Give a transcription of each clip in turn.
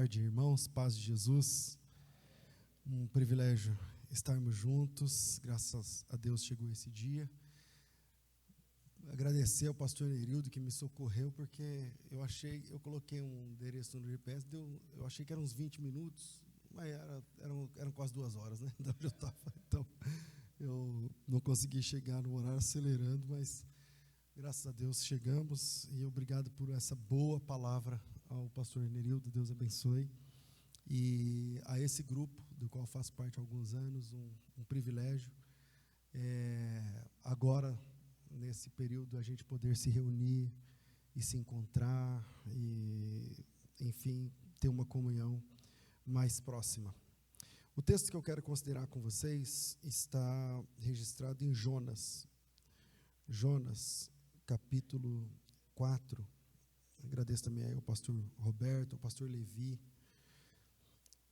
tarde, irmãos, paz de Jesus. Um privilégio estarmos juntos, graças a Deus chegou esse dia. Agradecer ao pastor Nerildo que me socorreu, porque eu coloquei um endereço no GPS, eu achei que eram uns 20 minutos, mas eram quase 2 horas, né? Então, eu não consegui chegar no horário acelerando, mas graças a Deus chegamos, e obrigado por essa boa palavra ao pastor Nerildo, Deus abençoe. E a esse grupo, do qual faço parte há alguns anos, um privilégio, agora, nesse período, a gente poder se reunir e se encontrar, e, enfim, ter uma comunhão mais próxima. O texto que eu quero considerar com vocês está registrado em Jonas, capítulo 4, agradeço também ao pastor Roberto, ao pastor Levi,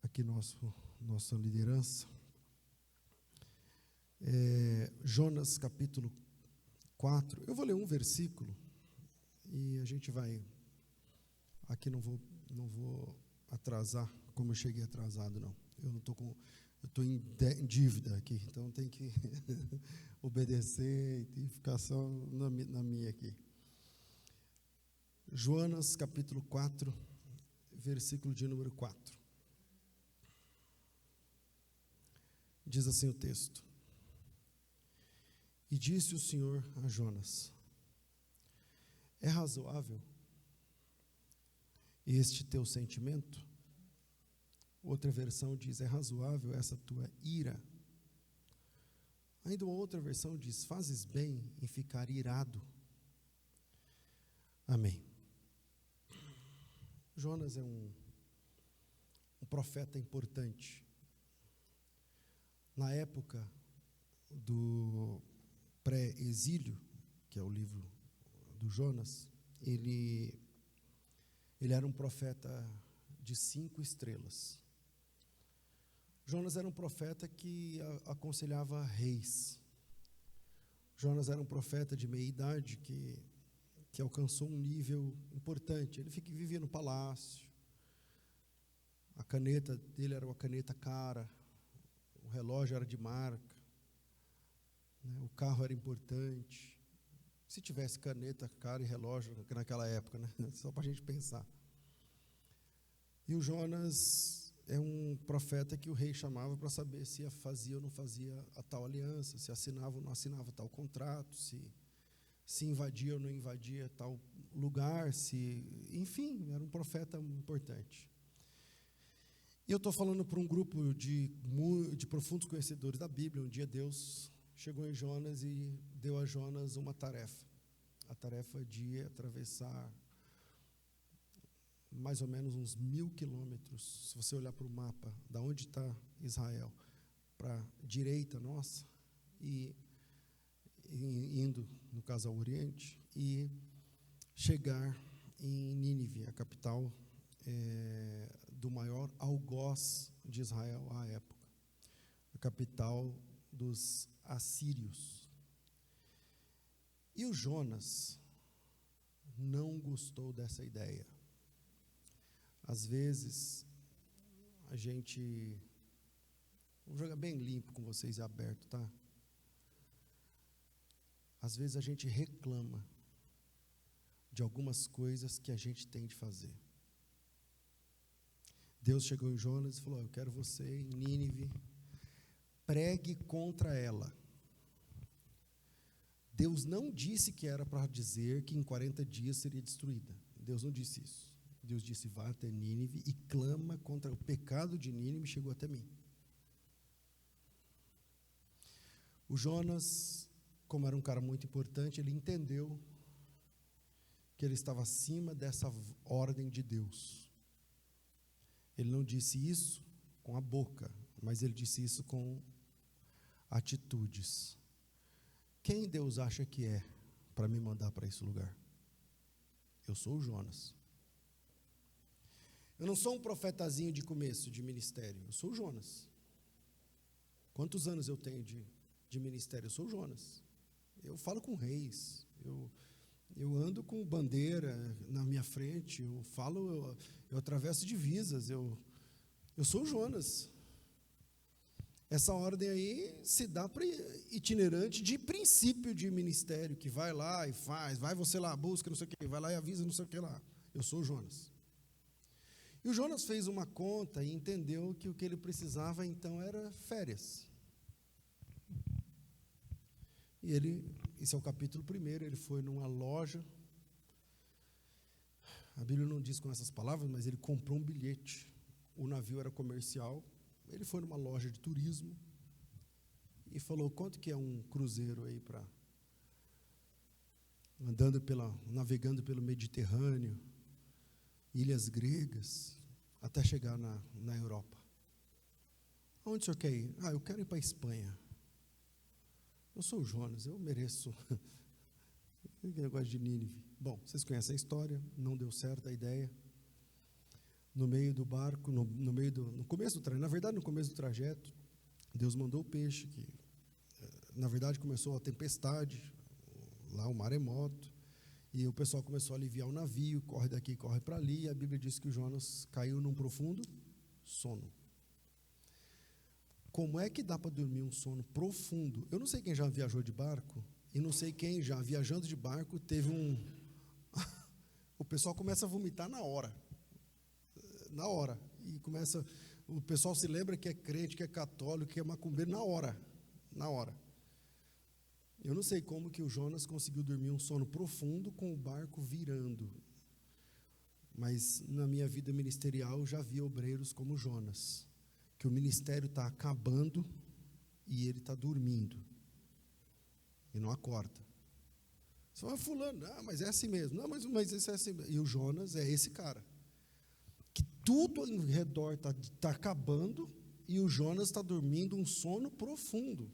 aqui nossa liderança. Jonas capítulo 4, eu vou ler um versículo, e a gente vai, aqui não vou atrasar, como eu cheguei atrasado não, eu estou em dívida aqui, então tem que obedecer e ficar só na minha aqui. Jonas capítulo 4, versículo de número 4. Diz assim o texto: E disse o Senhor a Jonas: É razoável este teu sentimento? Outra versão diz: É razoável essa tua ira? Ainda uma outra versão diz: Fazes bem em ficar irado. Amém. Jonas é um profeta importante. Na época do pré-exílio, que é o livro do Jonas, ele era um profeta de 5 estrelas. Jonas era um profeta que aconselhava reis. Jonas era um profeta de meia idade que alcançou um nível importante. Ele vivia no palácio, a caneta dele era uma caneta cara, o relógio era de marca, né? O carro era importante. Se tivesse caneta cara e relógio naquela época, né? Só para a gente pensar. E o Jonas é um profeta que o rei chamava para saber se fazia ou não fazia a tal aliança, se assinava ou não assinava tal contrato, se invadia ou não invadia tal lugar, enfim, era um profeta importante. E eu estou falando para um grupo de profundos conhecedores da Bíblia. Um dia Deus chegou em Jonas e deu a Jonas uma tarefa. A tarefa de atravessar mais ou menos uns 1.000 quilômetros. Se você olhar para o mapa, da onde está Israel, para a direita nossa, e indo, no caso, ao Oriente, e chegar em Nínive, a capital do maior algoz de Israel à época, a capital dos assírios. E o Jonas não gostou dessa ideia. Às vezes, vou jogar bem limpo com vocês e aberto, tá? Às vezes a gente reclama de algumas coisas que a gente tem de fazer. Deus chegou em Jonas e falou: Eu quero você em Nínive, pregue contra ela. Deus não disse que era para dizer que em 40 dias seria destruída. Deus não disse isso. Deus disse: vá até Nínive e clama contra o pecado de Nínive, chegou até mim. O Jonas, como era um cara muito importante, ele entendeu que ele estava acima dessa ordem de Deus. Ele não disse isso com a boca, mas ele disse isso com atitudes. Quem Deus acha que é para me mandar para esse lugar? Eu sou o Jonas. Eu não sou um profetazinho de começo de ministério, eu sou o Jonas. Quantos anos eu tenho de ministério? Eu sou o Jonas. Eu falo com eu ando com bandeira na minha frente, eu eu atravesso divisas, eu sou o Jonas. Essa ordem aí se dá para itinerante de princípio de ministério, que vai lá e faz, vai você lá, busca, não sei o que, vai lá e avisa, não sei o que lá. Eu sou o Jonas. E o Jonas fez uma conta e entendeu que o que ele precisava então era férias. E esse é o capítulo 1, ele foi numa loja, a Bíblia não diz com essas palavras, mas ele comprou um bilhete, o navio era comercial, ele foi numa loja de turismo e falou, quanto que é um cruzeiro aí navegando pelo Mediterrâneo, ilhas gregas, até chegar na Europa. Onde o senhor quer ir? Eu quero ir para a Espanha. Eu sou o Jonas, eu mereço. Que negócio de Nínive. Bom, vocês conhecem a história, não deu certo a ideia. No meio do barco, no começo do trajeto, na verdade, no começo do trajeto, Deus mandou o peixe, que, na verdade, começou a tempestade, lá o maremoto, e o pessoal começou a aliviar o navio, corre daqui, corre para ali, e a Bíblia diz que o Jonas caiu num profundo sono. Como é que dá para dormir um sono profundo? Eu não sei quem já viajou de barco, e não sei quem já, viajando de barco, teve o pessoal começa a vomitar na hora, e o pessoal se lembra que é crente, que é católico, que é macumbeiro, na hora. Eu não sei como que o Jonas conseguiu dormir um sono profundo com o barco virando, mas na minha vida ministerial eu já vi obreiros como Jonas, que o ministério está acabando e ele está dormindo, e não acorda. Você fala, fulano, mas é assim mesmo, não, mas esse é assim mesmo. E o Jonas é esse cara, que tudo ao redor está acabando, e o Jonas está dormindo um sono profundo.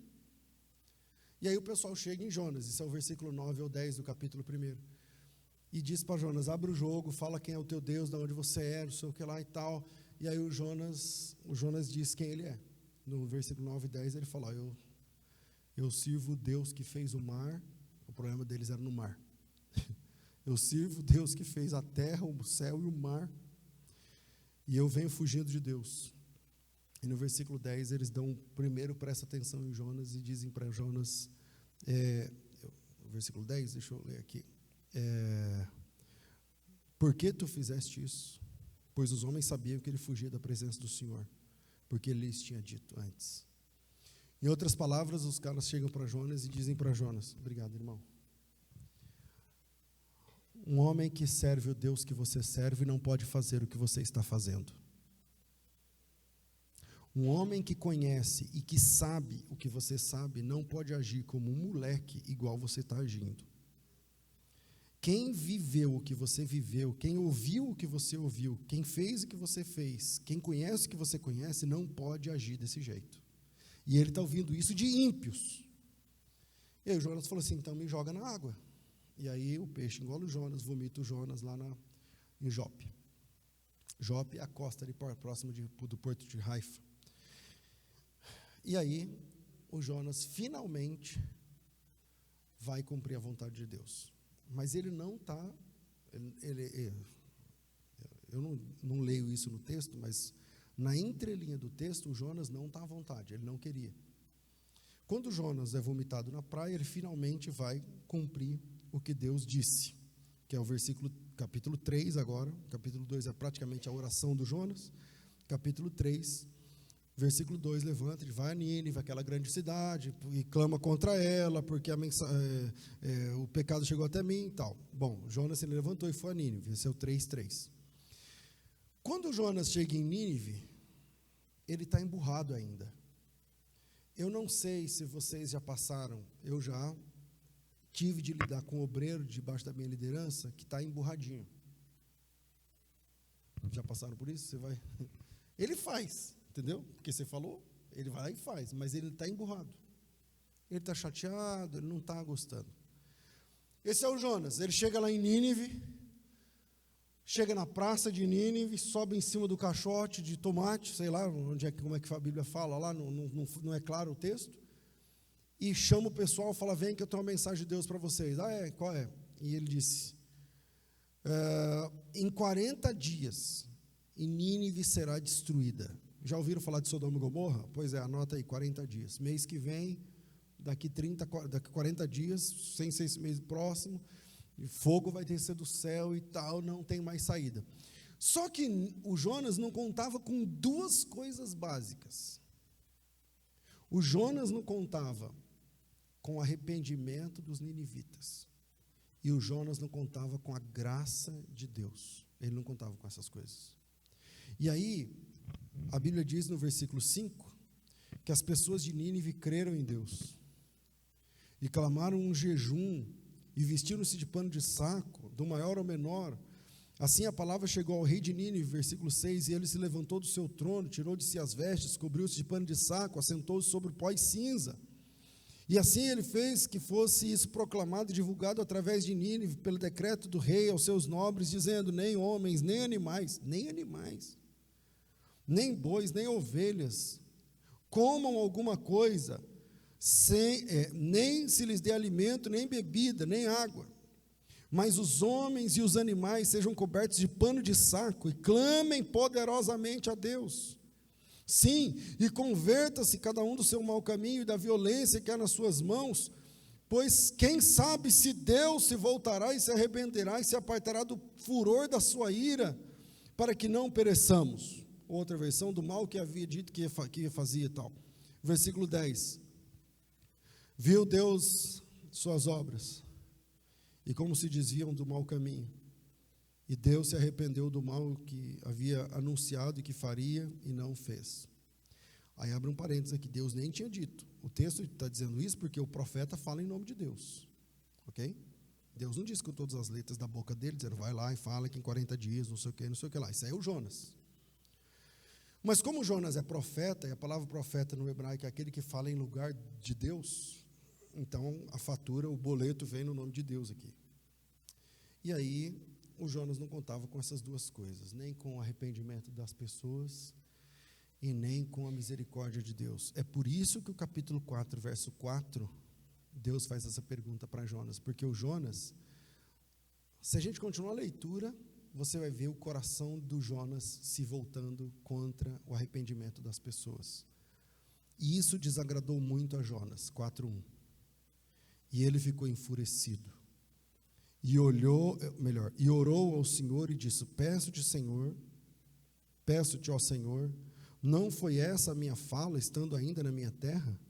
E aí o pessoal chega em Jonas, isso é o versículo 9 ou 10 do capítulo 1, e diz para Jonas, abre o jogo, fala quem é o teu Deus, de onde você é, não sei o que lá e tal. E aí o Jonas diz quem ele é. No versículo 9 e 10 ele fala, eu sirvo o Deus que fez o mar, o problema deles era no mar. Eu sirvo o Deus que fez a terra, o céu e o mar, e eu venho fugindo de Deus. E no versículo 10 eles primeiro presta atenção em Jonas e dizem para Jonas, versículo 10, deixa eu ler aqui, por que tu fizeste isso? Pois os homens sabiam que ele fugia da presença do Senhor, porque ele lhes tinha dito antes. Em outras palavras, os caras chegam para Jonas e dizem para Jonas, obrigado, irmão, um homem que serve o Deus que você serve não pode fazer o que você está fazendo. Um homem que conhece e que sabe o que você sabe não pode agir como um moleque igual você está agindo. Quem viveu o que você viveu, quem ouviu o que você ouviu, quem fez o que você fez, quem conhece o que você conhece, não pode agir desse jeito. E ele está ouvindo isso de ímpios. E aí o Jonas falou assim, então me joga na água. E aí o peixe engole o Jonas, vomita o Jonas lá em Jope. Jope é a costa ali próximo do porto de Haifa. E aí o Jonas finalmente vai cumprir a vontade de Deus. Mas ele não está, eu não leio isso no texto, mas na entrelinha do texto, o Jonas não está à vontade, ele não queria. Quando Jonas é vomitado na praia, ele finalmente vai cumprir o que Deus disse, que é o capítulo 3 agora, capítulo 2 é praticamente a oração do Jonas, capítulo 3, versículo 2, levanta, ele vai a Nínive, aquela grande cidade, e clama contra ela, porque o pecado chegou até mim e tal. Bom, Jonas ele levantou e foi a Nínive, esse é o 3:3. Quando Jonas chega em Nínive, ele está emburrado ainda. Eu não sei se vocês já passaram, eu já tive de lidar com um obreiro debaixo da minha liderança que está emburradinho. Já passaram por isso? Você vai... Ele faz, entendeu? Porque você falou, ele vai lá e faz, mas ele está emburrado. Ele está chateado, ele não está gostando. Esse é o Jonas, ele chega lá em Nínive, chega na praça de Nínive, sobe em cima do caixote de tomate, sei lá, como é que a Bíblia fala lá, não é claro o texto, e chama o pessoal, fala, vem que eu tenho uma mensagem de Deus para vocês. Qual é? E ele disse, em 40 dias, e Nínive será destruída. Já ouviram falar de Sodoma e Gomorra? Pois é, anota aí, 40 dias. Mês que vem, daqui 40 dias, sem ser esse mês próximo, e fogo vai descer do céu e tal, não tem mais saída. Só que o Jonas não contava com duas coisas básicas. O Jonas não contava com o arrependimento dos ninivitas. E o Jonas não contava com a graça de Deus. Ele não contava com essas coisas. E aí, a Bíblia diz no versículo 5, que as pessoas de Nínive creram em Deus. E clamaram um jejum, e vestiram-se de pano de saco, do maior ao menor. Assim a palavra chegou ao rei de Nínive, versículo 6, e ele se levantou do seu trono, tirou de si as vestes, cobriu-se de pano de saco, assentou-se sobre o pó e cinza. E assim ele fez que fosse isso proclamado e divulgado através de Nínive, pelo decreto do rei aos seus nobres, dizendo: nem homens, nem animais, nem bois, nem ovelhas, comam alguma coisa, nem se lhes dê alimento, nem bebida, nem água. Mas os homens e os animais sejam cobertos de pano de saco e clamem poderosamente a Deus. Sim, e converta-se cada um do seu mau caminho e da violência que há nas suas mãos, pois quem sabe se Deus se voltará e se arrependerá e se apartará do furor da sua ira, para que não pereçamos. Outra versão, do mal que havia dito que fazia e tal. Versículo 10. Viu Deus suas obras, e como se desviam do mau caminho. E Deus se arrependeu do mal que havia anunciado e que faria, e não fez. Aí abre um parênteses aqui, Deus nem tinha dito. O texto está dizendo isso porque o profeta fala em nome de Deus. Ok? Deus não disse com todas as letras da boca dele, dizendo, vai lá e fala que em 40 dias, não sei o que lá. Isso aí é o Jonas. Mas como Jonas é profeta, e a palavra profeta no hebraico é aquele que fala em lugar de Deus, então a fatura, o boleto vem no nome de Deus aqui. E aí, o Jonas não contava com essas duas coisas, nem com o arrependimento das pessoas e nem com a misericórdia de Deus. É por isso que o capítulo 4, verso 4, Deus faz essa pergunta para Jonas, porque o Jonas, se a gente continuar a leitura, você vai ver o coração do Jonas se voltando contra o arrependimento das pessoas. E isso desagradou muito a Jonas, 4:1. E ele ficou enfurecido. E orou ao Senhor e disse: peço-te, ó Senhor, não foi essa a minha fala, estando ainda na minha terra?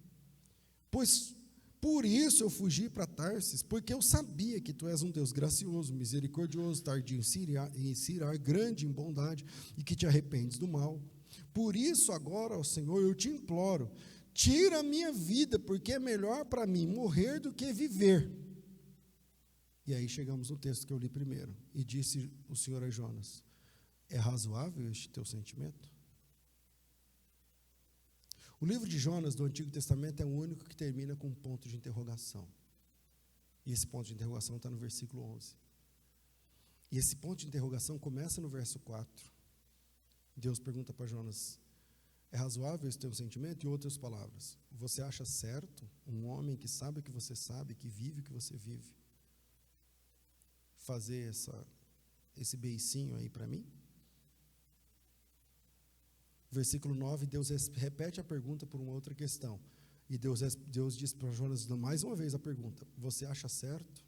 Pois por isso eu fugi para Tarsis, porque eu sabia que tu és um Deus gracioso, misericordioso, tardio em se irar, grande em bondade, e que te arrependes do mal. Por isso agora, ó Senhor, eu te imploro, tira a minha vida, porque é melhor para mim morrer do que viver. E aí chegamos no texto que eu li primeiro. E disse o Senhor a Jonas: é razoável este teu sentimento? O livro de Jonas do Antigo Testamento é o único que termina com um ponto de interrogação. E esse ponto de interrogação está no versículo 11. E esse ponto de interrogação começa no verso 4. Deus pergunta para Jonas: é razoável esse teu sentimento? Em outras palavras, você acha certo um homem que sabe o que você sabe, que vive o que você vive, fazer esse beicinho aí para mim? Versículo 9, Deus repete a pergunta por uma outra questão. E Deus diz para Jonas mais uma vez a pergunta: você acha certo?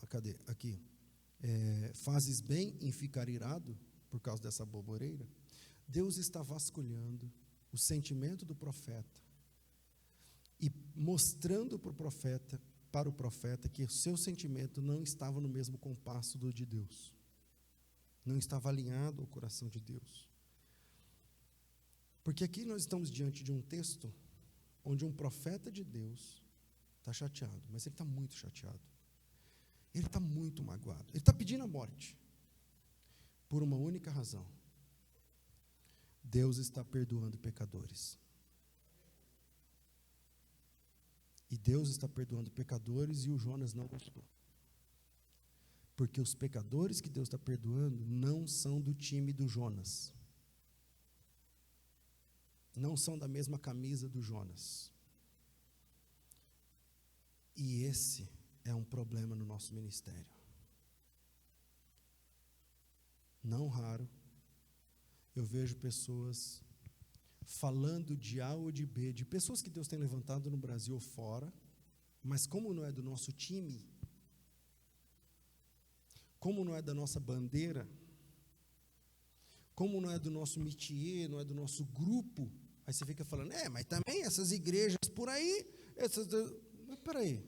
Cadê? Aqui. Fazes bem em ficar irado por causa dessa boboreira? Deus está vasculhando o sentimento do profeta e mostrando para o profeta que o seu sentimento não estava no mesmo compasso do de Deus. Não estava alinhado ao coração de Deus. Porque aqui nós estamos diante de um texto onde um profeta de Deus está chateado, mas ele está muito chateado. Ele está muito magoado. Ele está pedindo a morte. Por uma única razão. Deus está perdoando pecadores. E Deus está perdoando pecadores e o Jonas não gostou. Porque os pecadores que Deus está perdoando não são do time do Jonas. Não são da mesma camisa do Jonas. E esse é um problema no nosso ministério. não raro, eu vejo pessoas falando de A ou de B, de pessoas que Deus tem levantado no Brasil ou fora, mas como não é do nosso time, como não é da nossa bandeira, como não é do nosso métier, não é do nosso grupo, aí você fica falando, mas também essas igrejas por aí, mas peraí,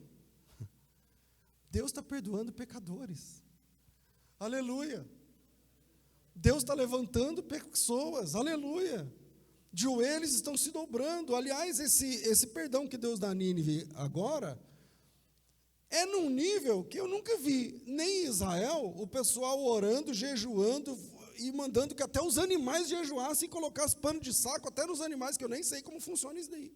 Deus está perdoando pecadores, aleluia, Deus está levantando pessoas, aleluia, joelhos estão se dobrando. Aliás, esse perdão que Deus dá a Nínive agora, é num nível que eu nunca vi, nem em Israel, o pessoal orando, jejuando, e mandando que até os animais jejuassem e colocassem pano de saco, até nos animais, que eu nem sei como funciona isso daí.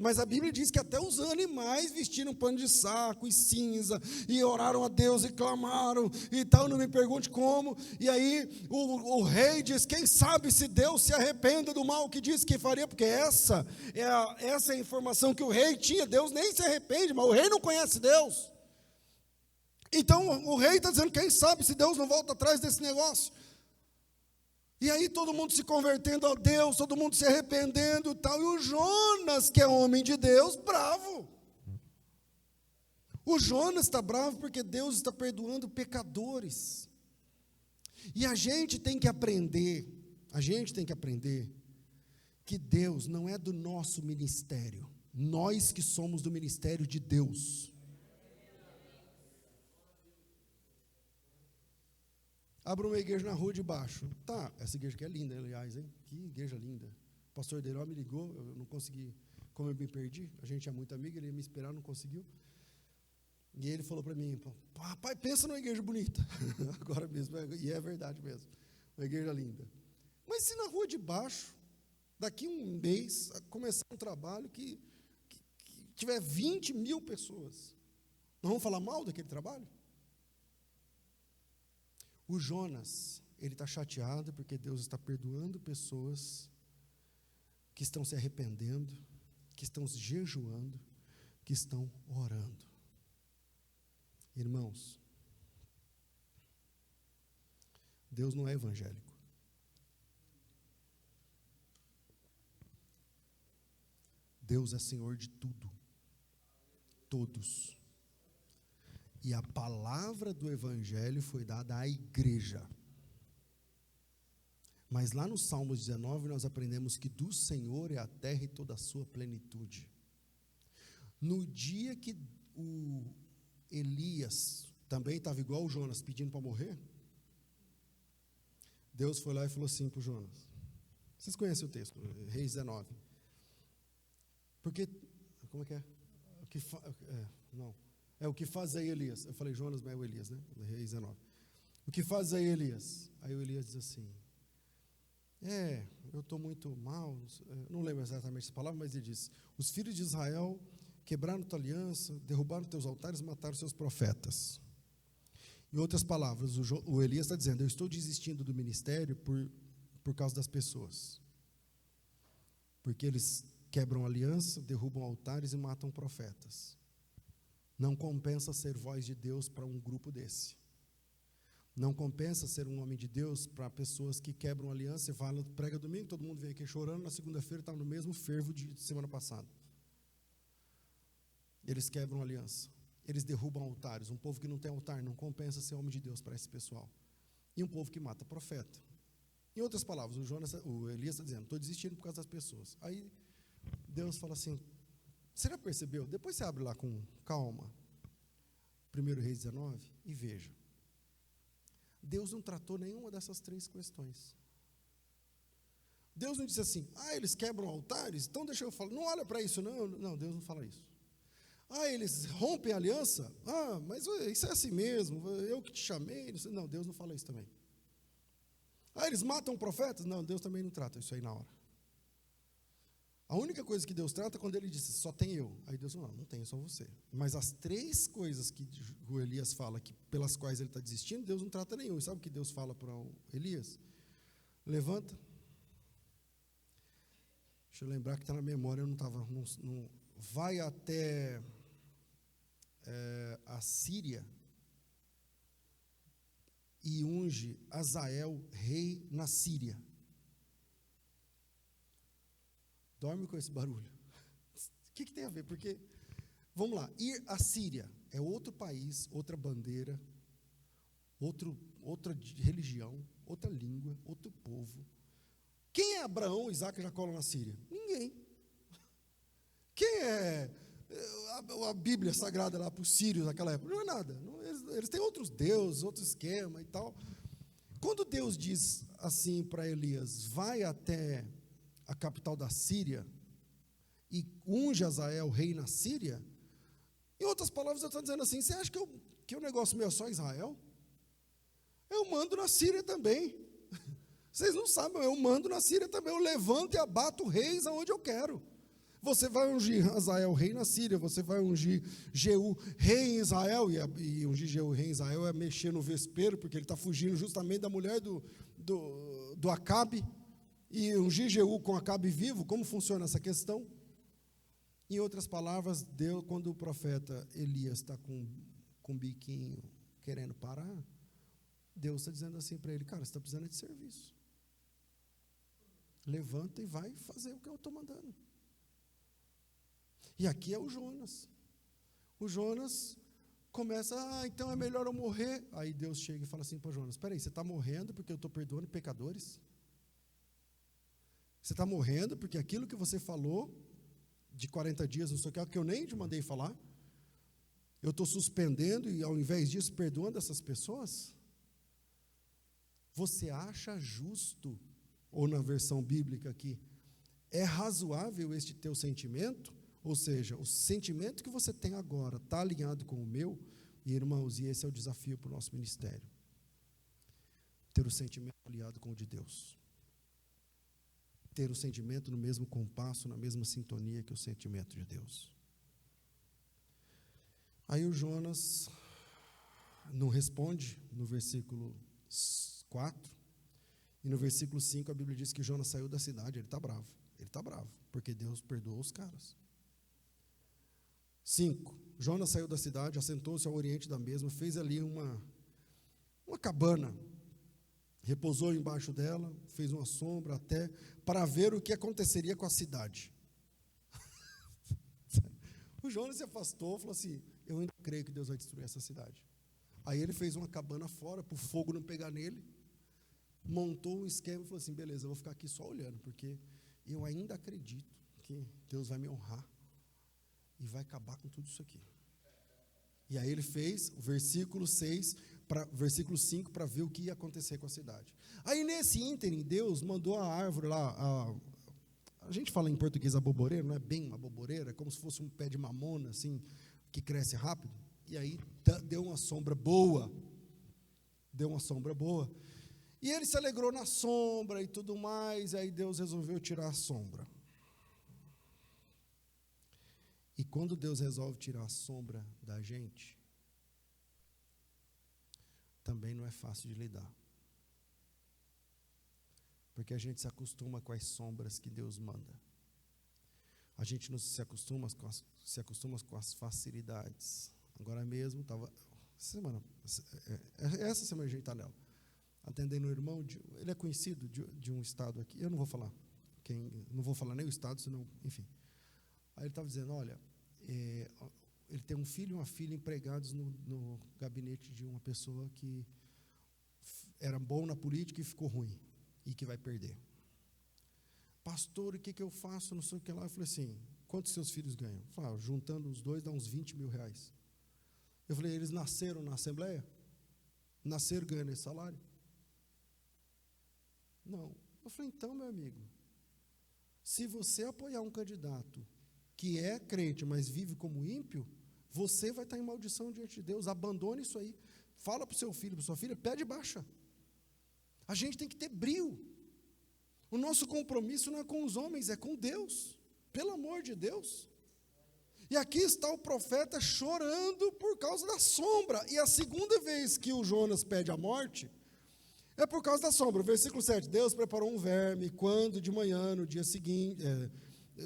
Mas a Bíblia diz que até os animais vestiram pano de saco e cinza, e oraram a Deus e clamaram, e tal, não me pergunte como. E aí o rei diz, quem sabe se Deus se arrependa do mal que disse que faria, porque essa é a informação que o rei tinha, Deus nem se arrepende, mas o rei não conhece Deus. Então o rei está dizendo, quem sabe se Deus não volta atrás desse negócio. E aí todo mundo se convertendo a Deus, todo mundo se arrependendo e tal. E o Jonas, que é homem de Deus, bravo. O Jonas está bravo porque Deus está perdoando pecadores. E a gente tem que aprender que Deus não é do nosso ministério. Nós que somos do ministério de Deus. Abra uma igreja na rua de baixo. Tá, essa igreja aqui é linda, aliás, hein? Que igreja linda. O pastor Deiró me ligou, eu não consegui, como eu me perdi, a gente é muito amigo, ele ia me esperar, não conseguiu. E ele falou para mim, rapaz, pensa numa igreja bonita. Agora mesmo, e é verdade mesmo. Uma igreja linda. Mas se na rua de baixo, daqui um mês, começar um trabalho que tiver 20 mil pessoas, nós vamos falar mal daquele trabalho? O Jonas, ele está chateado porque Deus está perdoando pessoas que estão se arrependendo, que estão jejuando, que estão orando. Irmãos, Deus não é evangélico. Deus é Senhor de tudo, todos. E a palavra do Evangelho foi dada à igreja. Mas lá no Salmos 19 nós aprendemos que do Senhor é a terra e toda a sua plenitude. No dia que o Elias também estava igual o Jonas, pedindo para morrer, Deus foi lá e falou assim para o Jonas. Vocês conhecem o texto, Reis 19. Porque, como é que é? O que faz aí Elias? Eu falei Jonas, mas é o Elias, né? Reis 19. O que faz aí Elias? Aí o Elias diz assim, eu estou muito mal, não lembro exatamente essa palavra, mas ele diz, os filhos de Israel quebraram tua aliança, derrubaram teus altares, mataram seus profetas. Em outras palavras, o Elias está dizendo, eu estou desistindo do ministério por causa das pessoas. Porque eles quebram aliança, derrubam altares e matam profetas. Não compensa ser voz de Deus para um grupo desse. Não compensa ser um homem de Deus para pessoas que quebram aliança e falam, prega domingo, todo mundo vem aqui chorando, na segunda-feira está no mesmo fervo de semana passada. Eles quebram aliança, eles derrubam altares. Um povo que não tem altar não compensa ser homem de Deus para esse pessoal. E um povo que mata profeta. Em outras palavras, o Elias está dizendo, estou desistindo por causa das pessoas. Aí Deus fala assim, você já percebeu? Depois você abre lá com calma, 1 Reis 19, e veja. Deus não tratou nenhuma dessas três questões. Deus não disse assim, eles quebram altares, então deixa eu falar, não olha para isso não. Não, Deus não fala isso. Eles rompem a aliança, mas isso é assim mesmo, eu que te chamei, não, Deus não fala isso também. Eles matam profetas, não, Deus também não trata isso aí na hora. A única coisa que Deus trata é quando ele disse, só tem eu. Aí Deus falou, não tem, só você. Mas as três coisas que o Elias fala, pelas quais ele está desistindo, Deus não trata nenhum. E sabe o que Deus fala para o Elias? Levanta. Deixa eu lembrar que está na memória, eu não estava. Vai até a Síria. e unge Hazael rei na Síria. Dorme com esse barulho. O que tem a ver? Porque, vamos lá, ir à Síria é outro país, outra bandeira, outra religião, outra língua, outro povo. Quem é Abraão, Isaac e Jacó na Síria? Ninguém. Quem é a Bíblia sagrada lá para os sírios naquela época? Não é nada. Eles têm outros deuses, outro esquema e tal. Quando Deus diz assim para Elias, vai até a capital da Síria e unge Hazael rei na Síria, em outras palavras, eu estou dizendo assim, você acha que o negócio meu é só Israel? Eu mando na Síria também. Vocês não sabem, eu mando na Síria também. Eu levanto e abato reis aonde eu quero. Você vai ungir Hazael rei na Síria, você vai ungir Jeú rei em Israel, e ungir Jeú rei em Israel é mexer no vespeiro, porque ele está fugindo justamente da mulher do Acabe, e ungir Jeú com Acabe vivo. Como funciona essa questão? Em outras palavras, Deus, quando o profeta Elias está com o biquinho querendo parar, Deus está dizendo assim para ele, cara, você está precisando de serviço. Levanta e vai fazer o que eu estou mandando. E aqui é o Jonas. O Jonas começa, então é melhor eu morrer. Aí Deus chega e fala assim para Jonas, espera aí, você está morrendo porque eu estou perdoando pecadores? Você está morrendo porque aquilo que você falou de 40 dias, não sei o que eu nem te mandei falar, eu estou suspendendo e ao invés disso perdoando essas pessoas? Você acha justo, ou na versão bíblica aqui, é razoável este teu sentimento? Ou seja, o sentimento que você tem agora está alinhado com o meu? E irmãos, e esse é o desafio para o nosso ministério. Ter o sentimento alinhado com o de Deus. Ter o sentimento no mesmo compasso, na mesma sintonia que o sentimento de Deus. Aí o Jonas não responde no versículo 4, e no versículo 5 a Bíblia diz que Jonas saiu da cidade. Ele está bravo, porque Deus perdoou os caras. 5, Jonas saiu da cidade, assentou-se ao oriente da mesma, fez ali uma cabana, repousou embaixo dela, fez uma sombra até, para ver o que aconteceria com a cidade. O Jonas se afastou, falou assim, eu ainda creio que Deus vai destruir essa cidade. Aí ele fez uma cabana fora, para o fogo não pegar nele, montou um esquema e falou assim, beleza, eu vou ficar aqui só olhando, porque eu ainda acredito que Deus vai me honrar e vai acabar com tudo isso aqui. E aí ele fez o versículo 5 para ver o que ia acontecer com a cidade. Aí nesse ínterim, Deus mandou a árvore lá, a gente fala em português aboboreira, não é bem uma aboboreira, é como se fosse um pé de mamona, assim, que cresce rápido. E aí deu uma sombra boa. E ele se alegrou na sombra e tudo mais, e aí Deus resolveu tirar a sombra. E quando Deus resolve tirar a sombra da gente, também não é fácil de lidar. Porque a gente se acostuma com as sombras que Deus manda. A gente não se acostuma com as facilidades. Agora mesmo, essa semana a gente está nela, atendendo um irmão, ele é conhecido de um estado aqui, eu não vou falar nem o estado, senão, enfim. Aí ele estava dizendo, olha, ele tem um filho e uma filha empregados no gabinete de uma pessoa que era bom na política e ficou ruim, e que vai perder. Pastor, o que eu faço, não sei o que lá. Eu falei assim, quantos seus filhos ganham? Eu falei, juntando os dois dá uns 20 mil reais. Eu falei, eles nasceram na Assembleia? Nasceram ganhando esse salário? Não. Eu falei, então, meu amigo, se você apoiar um candidato que é crente, mas vive como ímpio, você vai estar em maldição diante de Deus. Abandone isso aí. Fala para o seu filho, para sua filha, pede baixa. A gente tem que ter brio. O nosso compromisso não é com os homens, é com Deus. Pelo amor de Deus. E aqui está o profeta chorando por causa da sombra. E a segunda vez que o Jonas pede a morte é por causa da sombra. Versículo 7. Deus preparou um verme quando de manhã, no dia seguinte,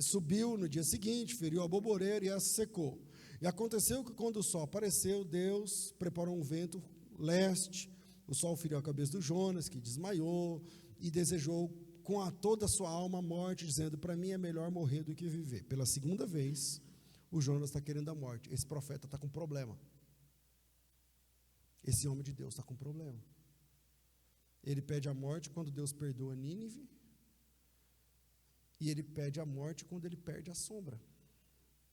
subiu no dia seguinte, feriu a boboreira e essa secou. E aconteceu que quando o sol apareceu, Deus preparou um vento leste O sol feriu a cabeça do Jonas, que desmaiou e desejou com toda a sua alma a morte, dizendo: para mim é melhor morrer do que viver. Pela segunda vez, o Jonas está querendo a morte. Esse profeta está com problema. Esse homem de Deus está com problema. Ele pede a morte quando Deus perdoa Nínive, e ele pede a morte quando ele perde a sombra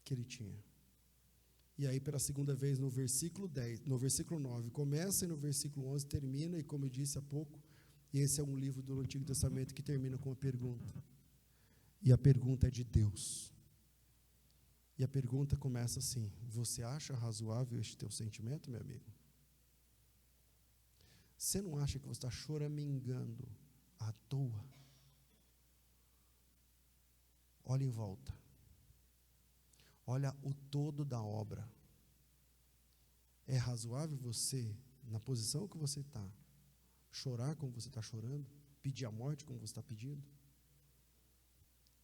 que ele tinha. E aí, pela segunda vez, no versículo 10, no versículo 9, começa e no versículo 11 termina, e como eu disse há pouco, esse é um livro do Antigo Testamento que termina com uma pergunta. E a pergunta é de Deus. E a pergunta começa assim: você acha razoável este teu sentimento, meu amigo? Você não acha que você está choramingando à toa? Olha em volta. Olha o todo da obra. É razoável você, na posição que você está, chorar como você está chorando? Pedir a morte como você está pedindo?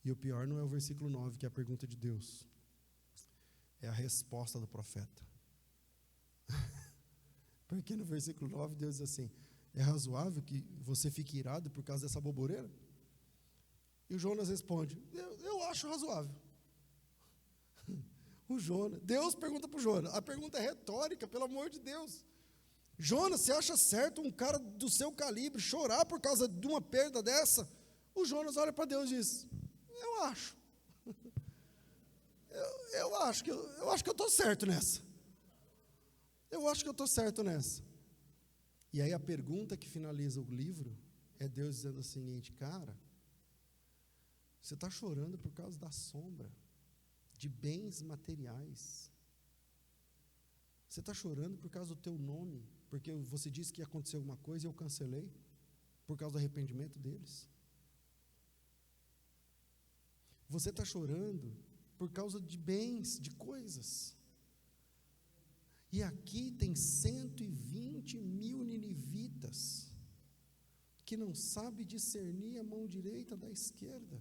E o pior não é o versículo 9, que é a pergunta de Deus. É a resposta do profeta. Porque no versículo 9 Deus diz assim: é razoável que você fique irado por causa dessa boboreira? E o Jonas responde: eu acho razoável. Deus pergunta para o Jonas. A pergunta é retórica, pelo amor de Deus. Jonas, você acha certo um cara do seu calibre chorar por causa de uma perda dessa? O Jonas olha para Deus e diz: eu acho. Eu acho que eu estou certo nessa. Eu acho que eu estou certo nessa. E aí a pergunta que finaliza o livro é Deus dizendo o seguinte: cara, você está chorando por causa da sombra, de bens materiais. Você está chorando por causa do teu nome, porque você disse que ia acontecer alguma coisa e eu cancelei, por causa do arrependimento deles. Você está chorando por causa de bens, de coisas. E aqui tem 120 mil ninivitas que não sabe discernir a mão direita da esquerda.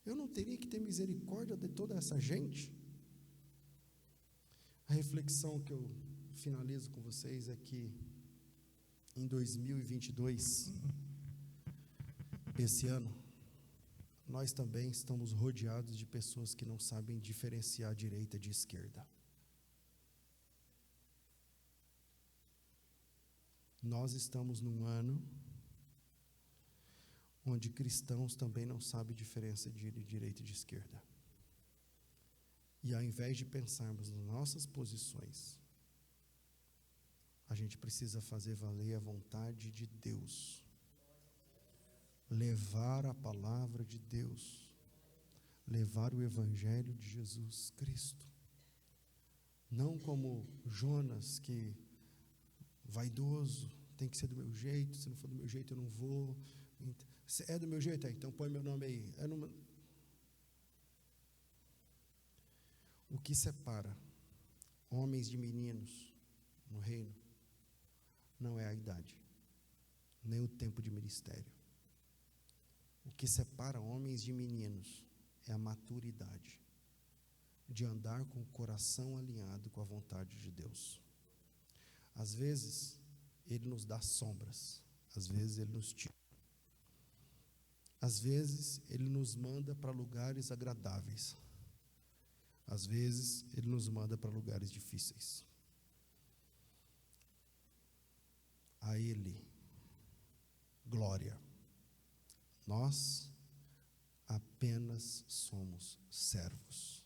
Eu não teria que ter misericórdia de toda essa gente? A reflexão que eu finalizo com vocês é que em 2022, esse ano, nós também estamos rodeados de pessoas que não sabem diferenciar direita de esquerda. Nós estamos num ano onde cristãos também não sabem diferença de direita e de esquerda. E ao invés de pensarmos nas nossas posições, a gente precisa fazer valer a vontade de Deus, levar a palavra de Deus, levar o evangelho de Jesus Cristo. Não como Jonas, que vaidoso, tem que ser do meu jeito, se não for do meu jeito eu não vou. Se é do meu jeito, então põe meu nome aí. O que separa homens de meninos no reino não é a idade, nem o tempo de ministério. O que separa homens de meninos é a maturidade de andar com o coração alinhado com a vontade de Deus. Às vezes, Ele nos dá sombras, às vezes Ele nos tira. Às vezes, Ele nos manda para lugares agradáveis. Às vezes, Ele nos manda para lugares difíceis. A Ele, glória. Nós apenas somos servos.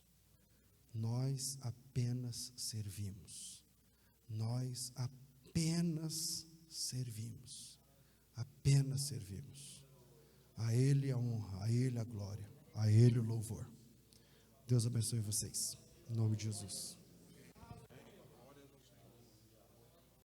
Nós apenas servimos. Nós apenas servimos. Apenas servimos. A Ele a honra, a Ele a glória, a Ele o louvor. Deus abençoe vocês. Em nome de Jesus.